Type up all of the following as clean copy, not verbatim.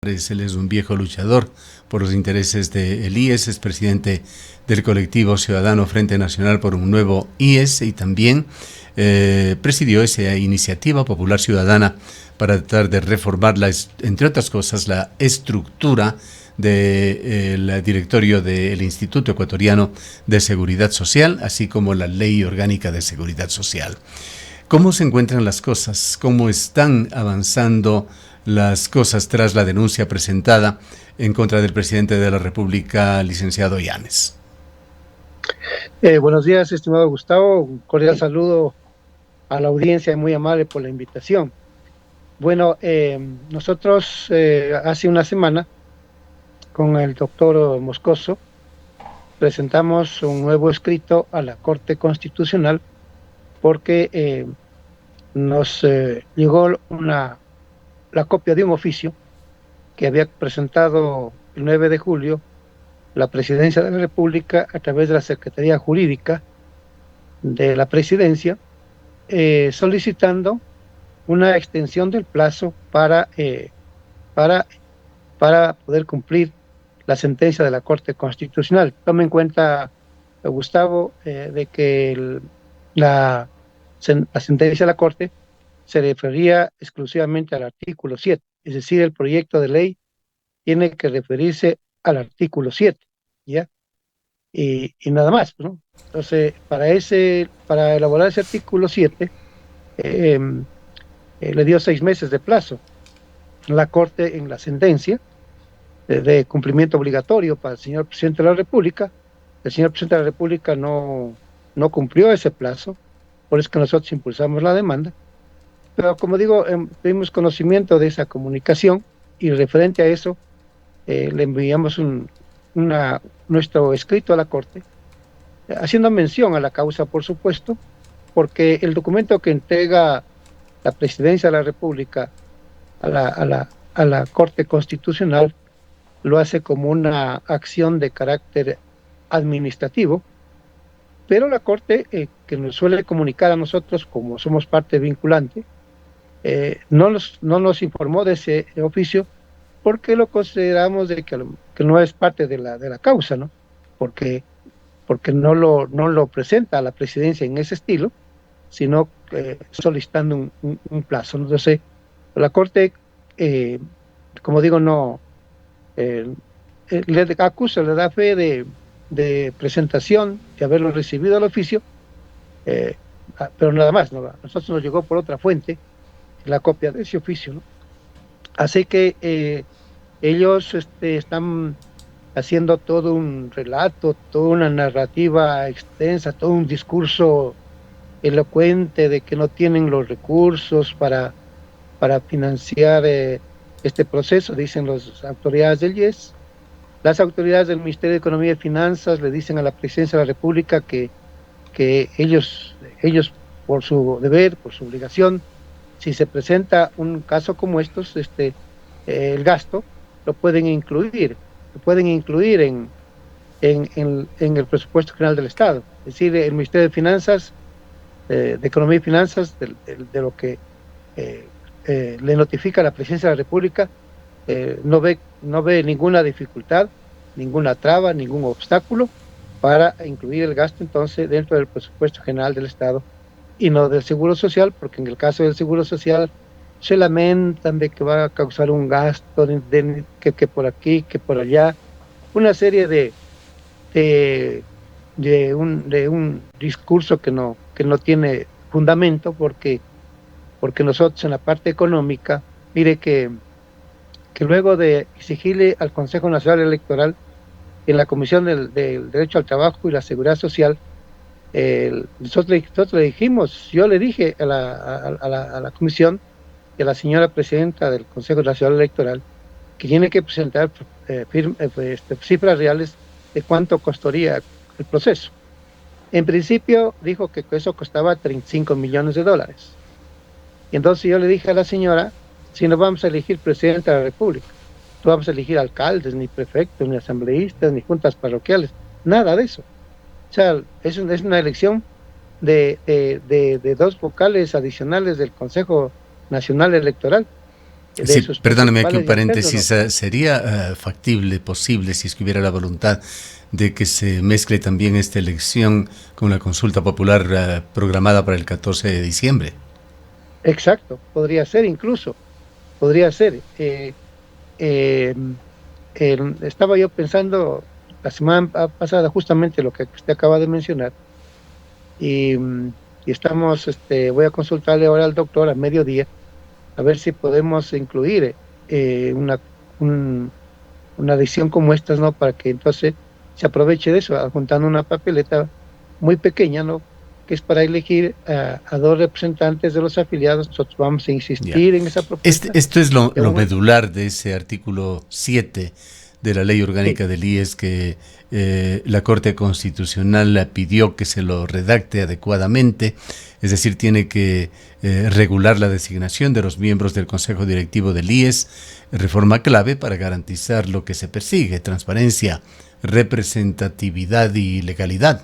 Él es un viejo luchador por los intereses del IES, es presidente del colectivo ciudadano Frente Nacional por un Nuevo IES y también presidió esa iniciativa popular ciudadana para tratar de reformar, entre otras cosas, la estructura del directorio del Instituto Ecuatoriano de Seguridad Social, así como la Ley Orgánica de Seguridad Social. ¿Cómo se encuentran las cosas? ¿Cómo están avanzando las cosas tras la denuncia presentada en contra del presidente de la República, licenciado Yanes? Buenos días, estimado Gustavo. Un cordial saludo a la audiencia, muy amable por la invitación. Bueno, nosotros hace una semana con el doctor Moscoso presentamos un nuevo escrito a la Corte Constitucional porque nos llegó la copia de un oficio que había presentado el 9 de julio la Presidencia de la República a través de la Secretaría Jurídica de la Presidencia, solicitando una extensión del plazo para, para poder cumplir la sentencia de la Corte Constitucional. Tome en cuenta, Gustavo, de que la sentencia de la Corte se refería exclusivamente al artículo 7, es decir, el proyecto de ley tiene que referirse al artículo 7, ¿ya? Y nada más, ¿no? Entonces, para elaborar ese artículo 7, eh, le dio 6 meses de plazo la Corte en la sentencia de cumplimiento obligatorio para el señor presidente de la República. El señor presidente de la República no cumplió ese plazo, por eso que nosotros impulsamos la demanda. Pero como digo, tuvimos conocimiento de esa comunicación y referente a eso, le enviamos nuestro escrito a la Corte, haciendo mención a la causa, por supuesto, porque el documento que entrega la Presidencia de la República a la Corte Constitucional lo hace como una acción de carácter administrativo, pero la Corte, que nos suele comunicar a nosotros como somos parte vinculante, no nos informó de ese oficio porque lo consideramos de que no es parte de la causa, ¿no? Porque no lo presenta a la presidencia en ese estilo, sino solicitando un plazo, ¿no? Entonces, la Corte, eh, como digo, no le acusa, le da fe de presentación, de haberlo recibido al oficio, eh, pero nada más, ¿no? A nosotros nos llegó por otra fuente la copia de ese oficio, ¿no? Así que ellos están haciendo todo un relato, toda una narrativa extensa, todo un discurso elocuente de que no tienen los recursos para financiar este proceso, dicen las autoridades del IES. Las autoridades del Ministerio de Economía y Finanzas le dicen a la Presidencia de la República que ellos, por su deber, por su obligación, si se presenta un caso como estos, el gasto lo pueden incluir en el presupuesto general del Estado. Es decir, el Ministerio de Finanzas, de Economía y Finanzas, de lo que le notifica a la Presidencia de la República, no ve ninguna dificultad, ninguna traba, ningún obstáculo para incluir el gasto entonces dentro del presupuesto general del Estado y no del Seguro Social, porque en el caso del Seguro Social se lamentan de que va a causar un gasto que por aquí, que por allá, una serie de un discurso que no tiene fundamento, porque nosotros en la parte económica, mire que luego de exigirle al Consejo Nacional Electoral en la Comisión del Derecho al Trabajo y la Seguridad Social, nosotros le dijimos, yo le dije a la comisión y a la señora presidenta del Consejo Nacional Electoral que tiene que presentar cifras reales de cuánto costaría el proceso. En principio dijo que eso costaba 35 millones de dólares. Y entonces yo le dije a la señora, si no vamos a elegir presidente de la República, no vamos a elegir alcaldes, ni prefectos, ni asambleístas, ni juntas parroquiales, nada de eso. O sea, es una elección de dos vocales adicionales del Consejo Nacional Electoral. de Sí, sus perdóname aquí un principales y paréntesis. alternos, ¿Sería factible, posible, si es que hubiera la voluntad de que se mezcle también esta elección con la consulta popular programada para el 14 de diciembre? exacto, podría ser incluso, podría ser. Eh, Estaba yo pensando la semana pasada justamente lo que usted acaba de mencionar y, y estamos, voy a consultarle ahora al doctor a mediodía a ver si podemos incluir un- una edición como estas, ¿no? Para que entonces se aproveche de eso, juntando una papeleta muy pequeña, ¿no? Que es para elegir a dos representantes de los afiliados. Nosotros vamos a Ya. insistir en esa propuesta. Esto es De lo un, medular de ese artículo 7 de la Ley sí, Orgánica del IES, que la Corte Constitucional le pidió que se lo redacte adecuadamente, es decir, tiene que regular la designación de los miembros del Consejo Directivo del IES, reforma clave para garantizar lo que se persigue: transparencia, representatividad y legalidad.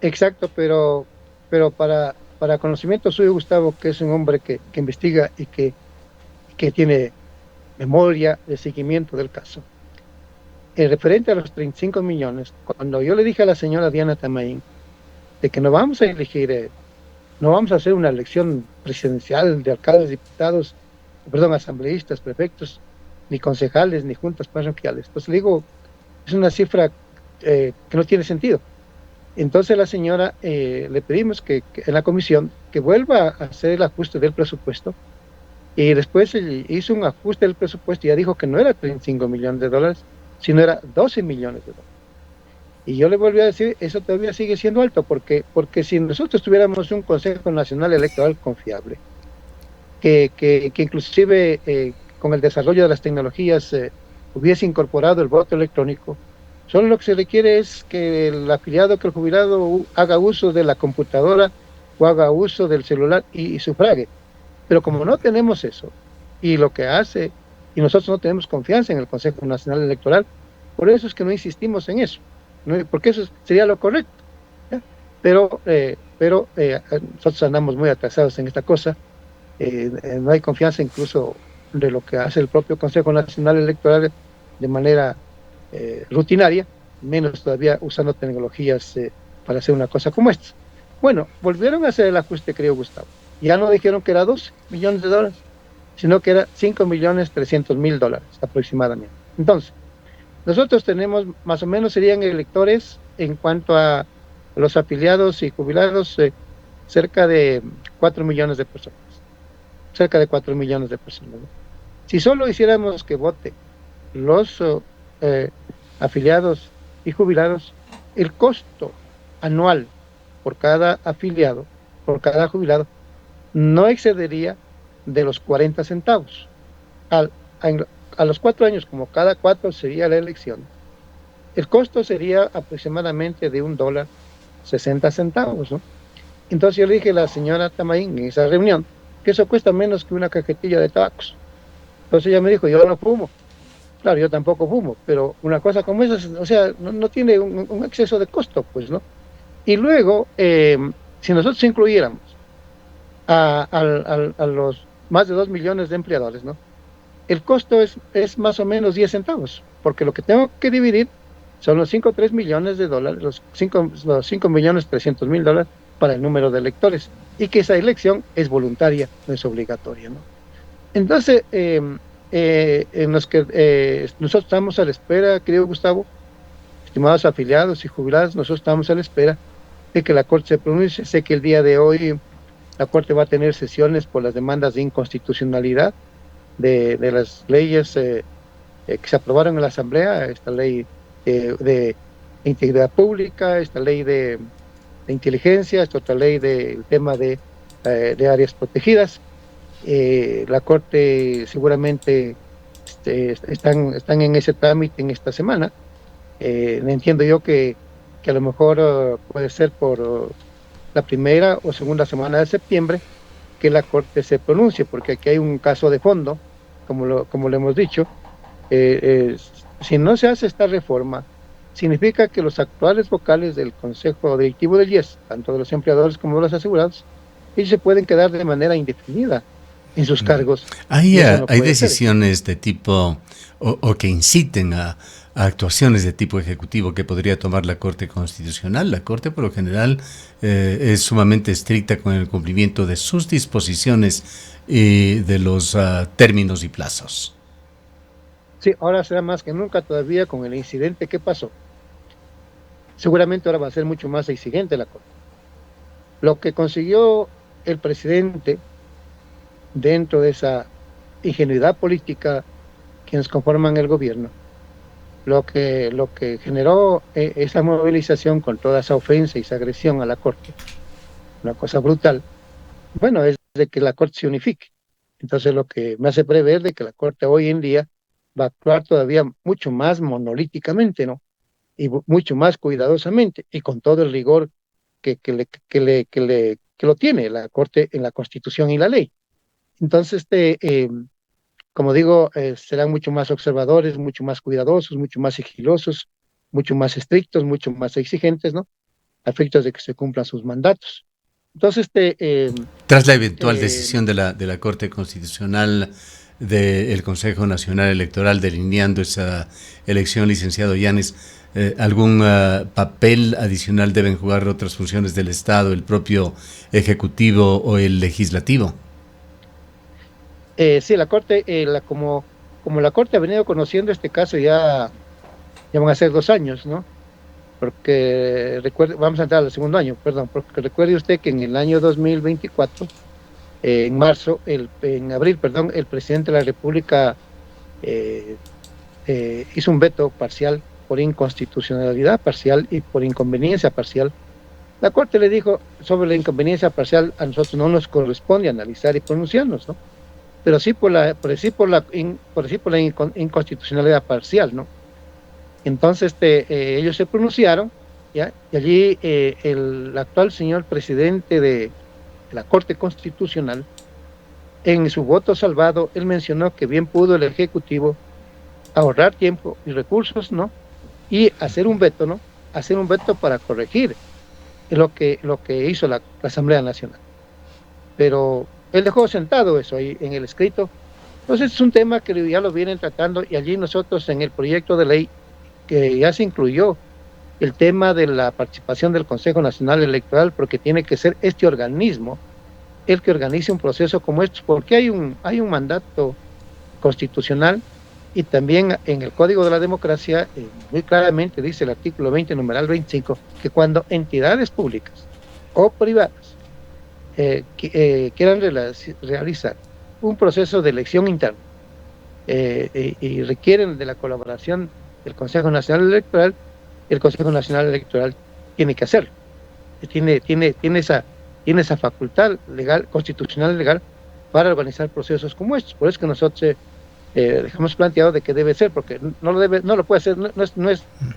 exacto, pero para conocimiento suyo, Gustavo, que es un hombre que investiga que tiene memoria de seguimiento del caso. Referente a los 35 millones, cuando yo le dije a la señora Diana Tamaín de que no vamos a elegir, no vamos a hacer una elección presidencial de alcaldes, diputados, perdón, asambleístas, prefectos, ni concejales, ni juntas parroquiales. Pues le digo, es una cifra que no tiene sentido. Entonces la señora le pedimos que en la comisión que vuelva a hacer el ajuste del presupuesto y después hizo un ajuste del presupuesto y ya dijo que no era 35 millones de dólares, sino era 12 millones de dólares. Y yo le volví a decir, eso todavía sigue siendo alto, porque si nosotros tuviéramos un Consejo Nacional Electoral confiable, que inclusive con el desarrollo de las tecnologías hubiese incorporado el voto electrónico, solo lo que se requiere es que el afiliado, que el jubilado haga uso de la computadora o haga uso del celular y sufrague. Pero como no tenemos eso, y lo que hace, y nosotros no tenemos confianza en el Consejo Nacional Electoral, por eso es que no insistimos en eso, ¿no? Porque eso sería lo correcto, ¿ya? Pero nosotros andamos muy atrasados en esta cosa, no hay confianza incluso de lo que hace el propio Consejo Nacional Electoral de manera rutinaria, menos todavía usando tecnologías para hacer una cosa como esta. Bueno, volvieron a hacer el ajuste, creo, Gustavo. Ya no dijeron que era 12 millones de dólares, sino que era 5.300.000 dólares aproximadamente. Entonces, nosotros tenemos, más o menos serían electores en cuanto a los afiliados y jubilados, cerca de 4 millones de personas, cerca de 4 millones de personas, ¿no? Si solo hiciéramos que vote los eh, afiliados y jubilados, el costo anual por cada afiliado, por cada jubilado, no excedería de los 40 centavos. Al, a, a los 4 años, como cada 4 sería la elección, el costo sería aproximadamente de $1.60, ¿no? Entonces yo le dije a la señora Tamaín en esa reunión que eso cuesta menos que una cajetilla de tabacos. Entonces ella me dijo, yo no fumo. Claro, yo tampoco fumo, pero una cosa como esa, o sea, no tiene un exceso de costo, pues, ¿no? Y luego, si nosotros incluyéramos a los más de 2 millones de empleadores, ¿no? El costo es más o menos 10 centavos, porque lo que tengo que dividir son los 5,3 millones de dólares, los 5.300.000 dólares para el número de electores, y que esa elección es voluntaria, no es obligatoria, ¿no? Entonces, en los que nosotros estamos a la espera, querido Gustavo, estimados afiliados y jubilados, nosotros estamos a la espera de que la Corte se pronuncie. Sé que el día de hoy la Corte va a tener sesiones por las demandas de inconstitucionalidad de las leyes que se aprobaron en la Asamblea, esta ley de integridad pública, esta ley de inteligencia, esta otra ley del tema de áreas protegidas. La Corte seguramente están en ese trámite en esta semana. Entiendo yo que a lo mejor puede ser por la primera o segunda semana de septiembre que la Corte se pronuncie, porque aquí hay un caso de fondo, como lo hemos dicho. Si no se hace esta reforma, significa que los actuales vocales del Consejo Directivo del IES, tanto de los empleadores como de los asegurados, ellos se pueden quedar de manera indefinida en sus cargos. Hay decisiones de tipo o que inciten a actuaciones de tipo ejecutivo que podría tomar la Corte Constitucional. La Corte, por lo general, es sumamente estricta con el cumplimiento de sus disposiciones y de los términos y plazos. Sí, ahora será más que nunca todavía con el incidente que pasó. Seguramente ahora va a ser mucho más exigente la Corte. Lo que consiguió el presidente dentro de esa ingenuidad política quienes conforman el gobierno, lo que generó esa movilización con toda esa ofensa y esa agresión a la Corte, una cosa brutal, bueno, es de que la Corte se unifique. Entonces lo que me hace prever de que la Corte hoy en día va a actuar todavía mucho más monolíticamente, ¿no? Y mucho más cuidadosamente y con todo el rigor que lo tiene la Corte en la Constitución y la ley. Entonces, como digo, serán mucho más observadores, mucho más cuidadosos, mucho más sigilosos, mucho más estrictos, mucho más exigentes, ¿no? A efectos de que se cumplan sus mandatos. Entonces, tras la eventual decisión de la Corte Constitucional del Consejo Nacional Electoral delineando esa elección, licenciado Yanes, ¿algún papel adicional deben jugar otras funciones del Estado, el propio Ejecutivo o el Legislativo? Sí, la Corte, como la Corte ha venido conociendo este caso ya van a ser 2 años, ¿no? Porque recuerde, vamos a entrar al segundo año, perdón, porque recuerde usted que en el año 2024, en abril, perdón, el presidente de la República eh, hizo un veto parcial por inconstitucionalidad parcial y por inconveniencia parcial. La Corte le dijo sobre la inconveniencia parcial, a nosotros no nos corresponde analizar y pronunciarnos, ¿no? Pero sí por la inconstitucionalidad parcial, ¿no? Entonces ellos se pronunciaron, ¿ya? Y allí el actual señor presidente de la Corte Constitucional, en su voto salvado, él mencionó que bien pudo el Ejecutivo ahorrar tiempo y recursos, ¿no? Y hacer un veto, ¿no? Hacer un veto para corregir lo que hizo la Asamblea Nacional. Pero él dejó sentado eso ahí en el escrito. Entonces es un tema que ya lo vienen tratando y allí nosotros en el proyecto de ley que ya se incluyó el tema de la participación del Consejo Nacional Electoral, porque tiene que ser este organismo el que organice un proceso como este, porque hay un mandato constitucional y también en el Código de la Democracia muy claramente dice el artículo 20, numeral 25, que cuando entidades públicas o privadas quieran realizar un proceso de elección interna y requieren de la colaboración del Consejo Nacional Electoral, el Consejo Nacional Electoral tiene que hacerlo. Tiene esa facultad legal, constitucional legal, para organizar procesos como estos. Por eso es que nosotros dejamos planteado de que debe ser, porque no lo puede hacer,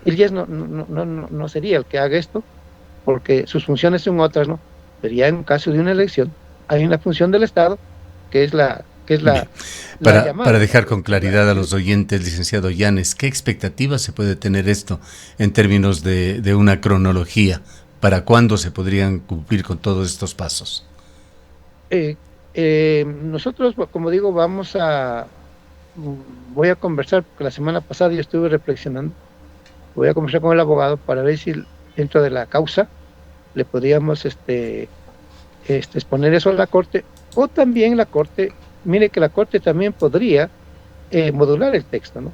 el IES no sería el que haga esto, porque sus funciones son otras, ¿no? Pero ya en un caso de una elección, hay una función del Estado, que es la para dejar con claridad a los oyentes, licenciado Yanes, ¿qué expectativas se puede tener esto en términos de una cronología? ¿Para cuándo se podrían cumplir con todos estos pasos? Nosotros, como digo, voy a conversar, porque la semana pasada yo estuve reflexionando, voy a conversar con el abogado para ver si dentro de la causa le podríamos exponer eso a la Corte, o también la Corte, mire que la Corte también podría modular el texto, ¿no?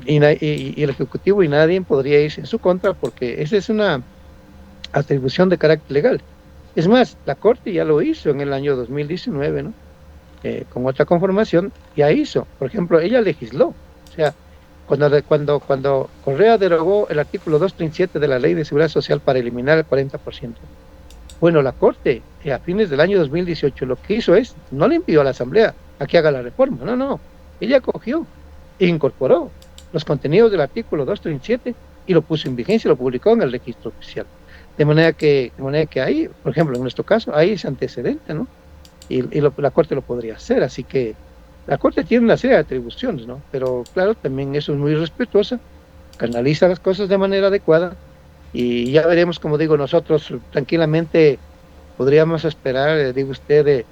Y el Ejecutivo y nadie podría irse en su contra, porque esa es una atribución de carácter legal. Es más, la Corte ya lo hizo en el año 2019, ¿no? Con otra conformación, ya hizo. Por ejemplo, ella legisló. O sea, cuando Correa derogó el artículo 237 de la Ley de Seguridad Social para eliminar el 40%, bueno, la Corte, a fines del año 2018, lo que hizo es, no le envió a la Asamblea a que haga la reforma, no. Ella cogió e incorporó los contenidos del artículo 237 y lo puso en vigencia y lo publicó en el registro oficial. De manera que ahí, por ejemplo, en nuestro caso, hay ese antecedente, ¿no? La Corte lo podría hacer, así que la Corte tiene una serie de atribuciones, ¿no? Pero claro, también eso es muy respetuosa, canaliza las cosas de manera adecuada y ya veremos, como digo, nosotros tranquilamente podríamos esperar, digo usted,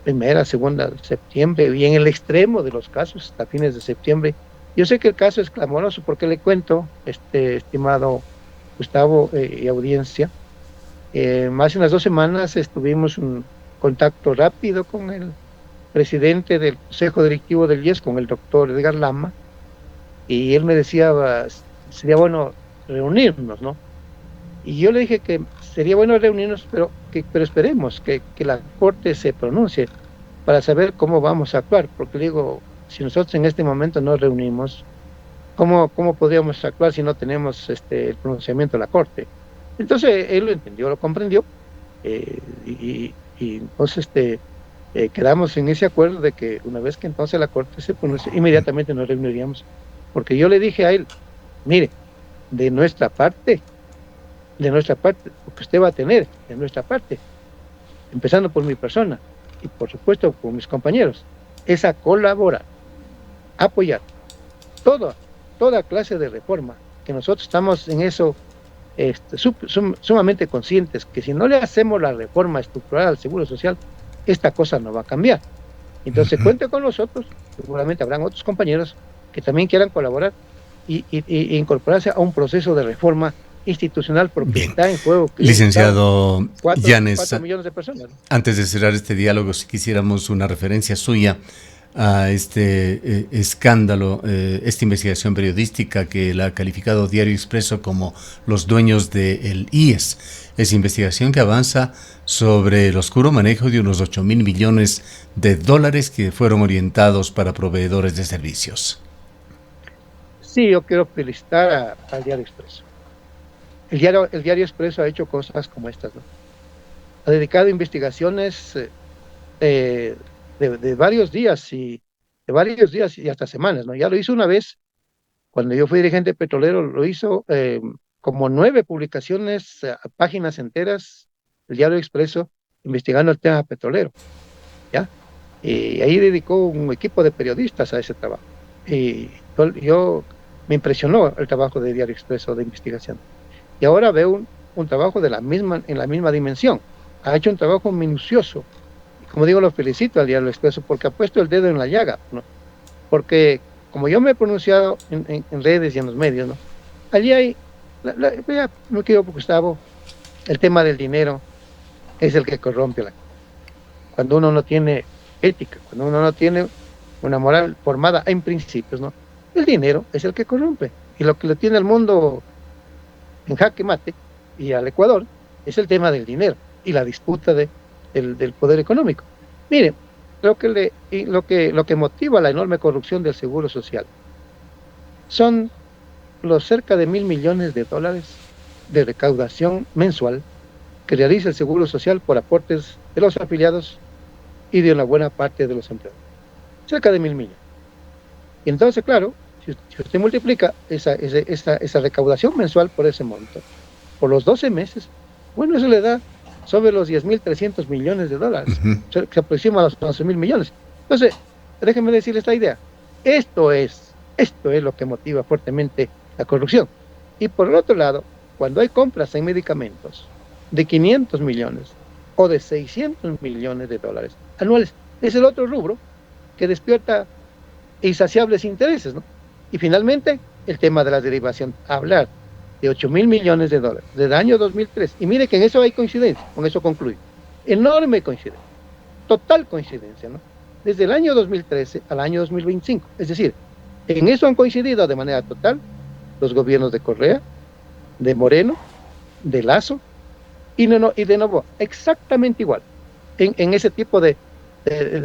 primera, segunda de septiembre, y en el extremo de los casos, hasta fines de septiembre. Yo sé que el caso es clamoroso, porque le cuento, estimado Gustavo, y audiencia, hace unas 2 semanas estuvimos un contacto rápido con el presidente del Consejo Directivo del IES, con el doctor Edgar Lama, y él me decía, sería bueno reunirnos, ¿no? Y yo le dije que sería bueno reunirnos, pero esperemos que la Corte se pronuncie para saber cómo vamos a actuar, porque le digo, si nosotros en este momento nos reunimos, ¿cómo podríamos actuar si no tenemos el pronunciamiento de la Corte? Entonces él lo entendió, lo comprendió, y entonces quedamos en ese acuerdo de que una vez que entonces la Corte se pronuncie, inmediatamente nos reuniríamos, porque yo le dije a él, mire, de nuestra parte, lo que usted va a tener de nuestra parte, empezando por mi persona y por supuesto por mis compañeros, es a colaborar, apoyar toda clase de reforma, que nosotros estamos en eso sumamente conscientes, que si no le hacemos la reforma estructural al Seguro Social, esta cosa no va a cambiar. Entonces cuente con nosotros, seguramente habrán otros compañeros que también quieran colaborar y incorporarse a un proceso de reforma institucional, porque Bien. está en juego. Licenciado 4 Llanes, millones de personas, ¿no? antes de cerrar este diálogo, si quisiéramos una referencia suya a este escándalo, esta investigación periodística que la ha calificado Diario Expreso como los dueños del IES. Es investigación que avanza sobre el oscuro manejo de unos 8.000 millones de dólares que fueron orientados para proveedores de servicios. Sí, yo quiero felicitar al Diario Expreso. El Diario Expreso ha hecho cosas como estas, ¿no? Ha dedicado investigaciones de varios días y hasta semanas, ¿no? Ya lo hizo una vez cuando yo fui dirigente petrolero, lo hizo como 9 publicaciones, páginas enteras, el Diario Expreso, investigando el tema petrolero, ¿ya? Y ahí dedicó un equipo de periodistas a ese trabajo. Y yo me impresionó el trabajo de Diario Expreso de investigación. Y ahora veo un trabajo en la misma dimensión. Ha hecho un trabajo minucioso. Y como digo, lo felicito al Diario Expreso porque ha puesto el dedo en la llaga, ¿no? Porque como yo me he pronunciado en redes y en los medios, ¿no? Allí hay, ya me equivoco, Gustavo, el tema del dinero es el que corrompe cuando uno no tiene ética, cuando uno no tiene una moral formada en principios, ¿no? El dinero es el que corrompe. Y lo que le tiene al mundo en jaque mate y al Ecuador es el tema del dinero y la disputa del poder económico. Miren, lo que motiva la enorme corrupción del Seguro Social son los cerca de 1.000 millones de dólares de recaudación mensual que realiza el Seguro Social por aportes de los afiliados y de una buena parte de los empleados. Cerca de 1.000 millones. Y entonces, claro, si usted multiplica esa recaudación mensual por ese monto, por los 12 meses, bueno, eso le da sobre los 10.300 millones de dólares, que se aproxima a los 11.000 millones. Entonces, déjenme decirle esta idea. Esto es lo que motiva fuertemente la corrupción. Y por el otro lado, cuando hay compras en medicamentos de 500 millones o de 600 millones de dólares anuales, es el otro rubro que despierta insaciables intereses, ¿no? Y finalmente, el tema de la derivación. Hablar de 8.000 millones de dólares desde el año 2003. Y mire que en eso hay coincidencia, con eso concluyo. Enorme coincidencia, total coincidencia, ¿no? Desde el año 2013 al año 2025. Es decir, en eso han coincidido de manera total los gobiernos de Correa, de Moreno, de Lazo y de Noboa. Exactamente igual. En ese tipo de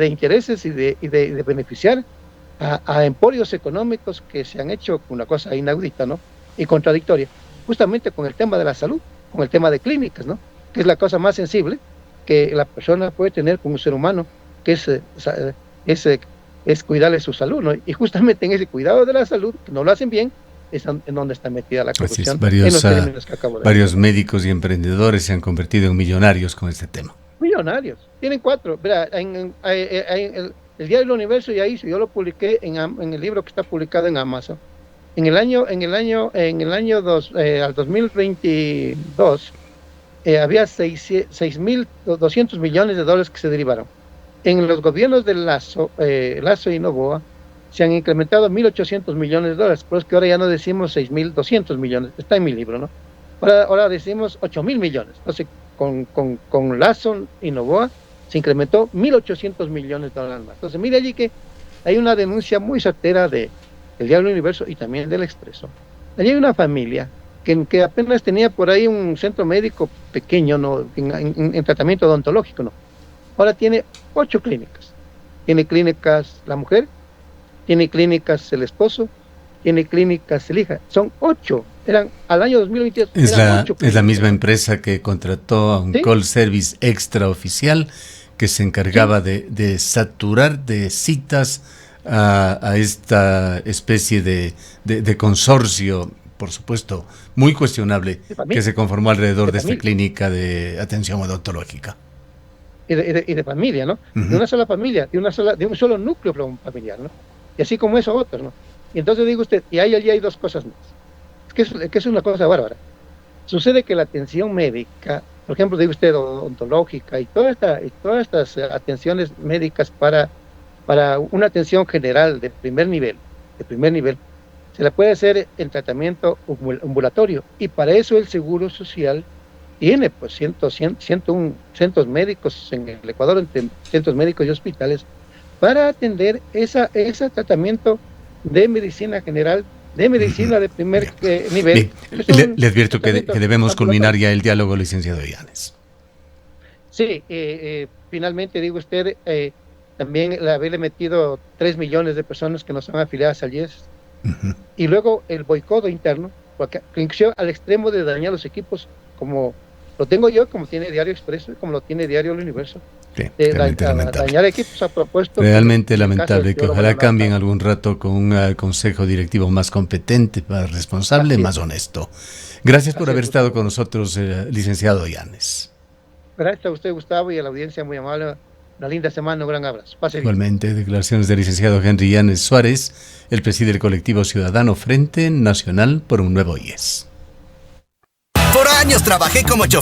intereses y de beneficiar a emporios económicos que se han hecho una cosa inaudita, ¿no? Y contradictoria, justamente con el tema de la salud, con el tema de clínicas, ¿no? Que es la cosa más sensible que la persona puede tener con un ser humano, que es cuidarle su salud, ¿no? Y justamente en ese cuidado de la salud, que no lo hacen bien, es en donde está metida la corrupción. Varios médicos y emprendedores se han convertido en millonarios con este tema. Millonarios, tienen 4. Verá, el diario El Universo ya hizo, yo lo publiqué en el libro que está publicado en Amazon. Al 2022 había 6.200 millones de dólares que se derivaron. En los gobiernos de Lasso y Noboa se han incrementado 1.800 millones de dólares, pero es que ahora ya no decimos 6.200 millones, está en mi libro, ¿no? Ahora decimos 8.000 millones. Entonces, con Lasso y Noboa se incrementó 1.800 millones de dólares más. Entonces, mire allí que hay una denuncia muy certera del Diario Universo y también del Expreso. Allí hay una familia que apenas tenía por ahí un centro médico pequeño, ¿no? En tratamiento odontológico, ¿no? Ahora tiene 8 clínicas. Tiene clínicas la mujer, tiene clínicas el esposo, tiene clínicas el hija. Son 8. Al año 2022. Es la misma empresa que contrató a un call service extraoficial que se encargaba de saturar de citas a esta especie de consorcio, por supuesto, muy cuestionable, que se conformó alrededor de esta clínica de atención odontológica. Y de familia, ¿no? De una sola familia, de un solo núcleo familiar, ¿no? Y así como eso, otros, ¿no? Y entonces digo usted, y allí hay dos cosas más. Que es una cosa bárbara. Sucede que la atención médica, por ejemplo, digo usted, odontológica y todas estas atenciones médicas para una atención general de primer nivel, se la puede hacer en tratamiento ambulatorio. Y para eso el Seguro Social tiene pues 101 centros médicos en el Ecuador, entre centros médicos y hospitales, para atender ese tratamiento de medicina general, de medicina de primer nivel. Le advierto que debemos culminar ya el diálogo, licenciado Yanes. Sí, finalmente digo usted, también el haberle metido 3 millones de personas que no son afiliadas al IES, y luego el boicot interno, porque incluso al extremo de dañar los equipos, como lo tengo yo, como tiene Diario Expreso, como lo tiene Diario El Universo. Sí, dañar equipos a propósito. Realmente lamentable, que ojalá cambien algún rato con un consejo directivo más competente, más responsable, más honesto. Gracias por haber estado con nosotros, licenciado Yanes. Gracias a usted, Gustavo, y a la audiencia muy amable. Una linda semana, un gran abrazo. Igualmente, declaraciones del licenciado Henry Yanes Suárez, el presidente del colectivo ciudadano Frente Nacional por un Nuevo IES. Por años trabajé como chofer